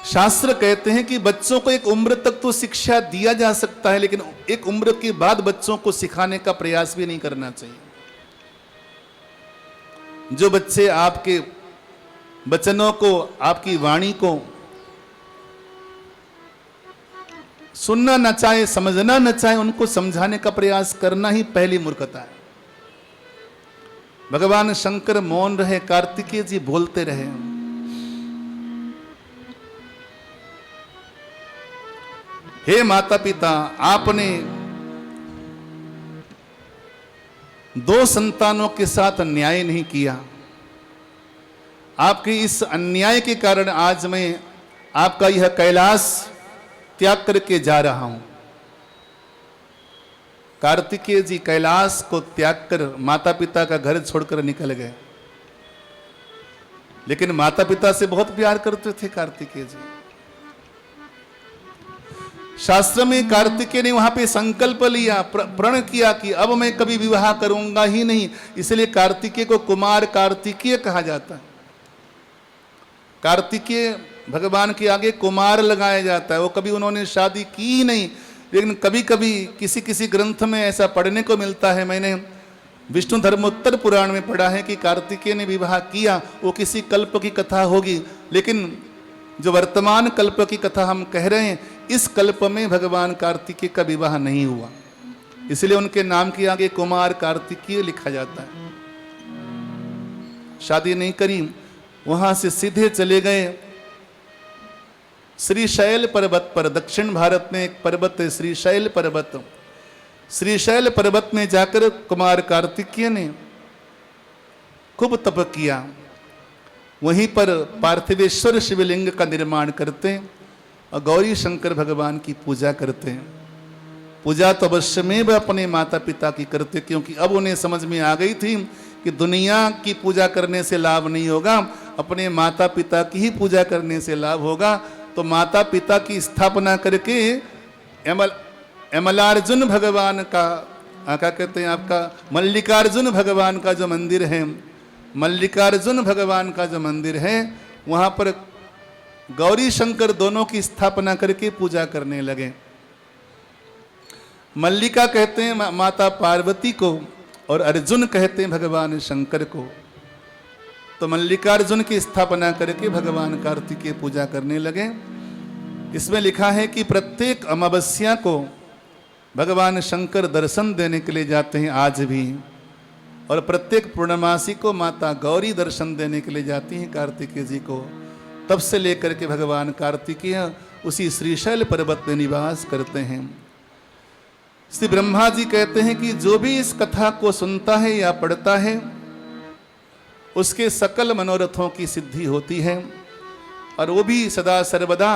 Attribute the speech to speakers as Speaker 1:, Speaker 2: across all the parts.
Speaker 1: शास्त्र कहते हैं कि बच्चों को एक उम्र तक तो शिक्षा दिया जा सकता है, लेकिन एक उम्र के बाद बच्चों को सिखाने का प्रयास भी नहीं करना चाहिए। जो बच्चे आपके वचनों को, आपकी वाणी को सुनना न चाहे, समझना न चाहे, उनको समझाने का प्रयास करना ही पहली मूर्खता है। भगवान शंकर मौन रहे, कार्तिकेय जी बोलते रहे। हे माता पिता, आपने 2 संतानों के साथ अन्याय नहीं किया। आपके इस अन्याय के कारण आज मैं आपका यह कैलाश त्याग करके जा रहा हूं। कार्तिकेय जी कैलाश को त्याग कर माता पिता का घर छोड़कर निकल गए, लेकिन माता पिता से बहुत प्यार करते थे कार्तिकेय जी। शास्त्र में कार्तिकेय ने वहां पे संकल्प लिया, प्रण किया कि अब मैं कभी विवाह करूंगा ही नहीं, इसलिए कार्तिकेय को कुमार कार्तिकेय कहा जाता है। कार्तिकेय भगवान के आगे कुमार लगाया जाता है। वो कभी उन्होंने शादी की ही नहीं, लेकिन कभी कभी किसी किसी ग्रंथ में ऐसा पढ़ने को मिलता है। मैंने विष्णु धर्मोत्तर पुराण में पढ़ा है कि कार्तिकेय ने विवाह किया। वो किसी कल्प की कथा होगी, लेकिन जो वर्तमान कल्प की कथा हम कह रहे हैं, इस कल्प में भगवान कार्तिकेय का विवाह नहीं हुआ, इसलिए उनके नाम के आगे कुमार कार्तिकेय लिखा जाता है। शादी नहीं करी, वहां से सीधे चले गए श्रीशैल पर्वत पर। दक्षिण भारत में एक पर्वत है श्रीशैल पर्वत। श्रीशैल पर्वत में जाकर कुमार कार्तिकेय ने खूब तप किया। वहीं पर पार्थिवेश्वर शिवलिंग का निर्माण करते हैं और गौरी शंकर भगवान की पूजा करते हैं। पूजा तो अवश्य में वह अपने माता पिता की करते, क्योंकि अब उन्हें समझ में आ गई थी कि दुनिया की पूजा करने से लाभ नहीं होगा, अपने माता पिता की ही पूजा करने से लाभ होगा। तो माता पिता की स्थापना करके अमलार्जुन भगवान का, क्या कहते हैं आपका, मल्लिकार्जुन भगवान का जो मंदिर है, मल्लिकार्जुन भगवान का जो मंदिर है, वहां पर गौरी शंकर दोनों की स्थापना करके पूजा करने लगे। मल्लिका कहते हैं माता पार्वती को और अर्जुन कहते हैं भगवान शंकर को। तो मल्लिकार्जुन की स्थापना करके भगवान कार्तिकेय पूजा करने लगे। इसमें लिखा है कि प्रत्येक अमावस्या को भगवान शंकर दर्शन देने के लिए जाते हैं आज भी, और प्रत्येक पूर्णमासी को माता गौरी दर्शन देने के लिए जाती हैं कार्तिकेय जी को। तब से लेकर के भगवान कार्तिकेय उसी श्रीशैल पर्वत में निवास करते हैं। श्री ब्रह्मा जी कहते हैं कि जो भी इस कथा को सुनता है या पढ़ता है, उसके सकल मनोरथों की सिद्धि होती है, और वो भी सदा सर्वदा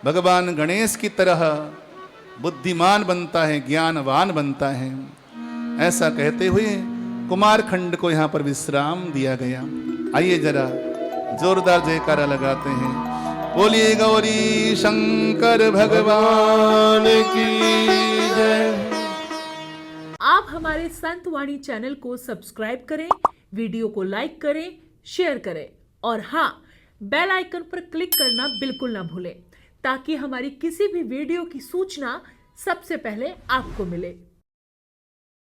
Speaker 1: भगवान गणेश की तरह बुद्धिमान बनता है, ज्ञानवान बनता है। ऐसा कहते हुए कुमारखंड को यहाँ पर विश्राम दिया गया। आइए जरा जोरदार जयकारा लगाते हैं, बोलिए गौरी शंकर भगवान की जय।
Speaker 2: आप हमारे संत वाणी चैनल को सब्सक्राइब करें, वीडियो को लाइक करें, शेयर करें, और हाँ, बेल आइकन पर क्लिक करना बिल्कुल ना भूलें, ताकि हमारी किसी भी वीडियो की सूचना सबसे पहले आपको मिले।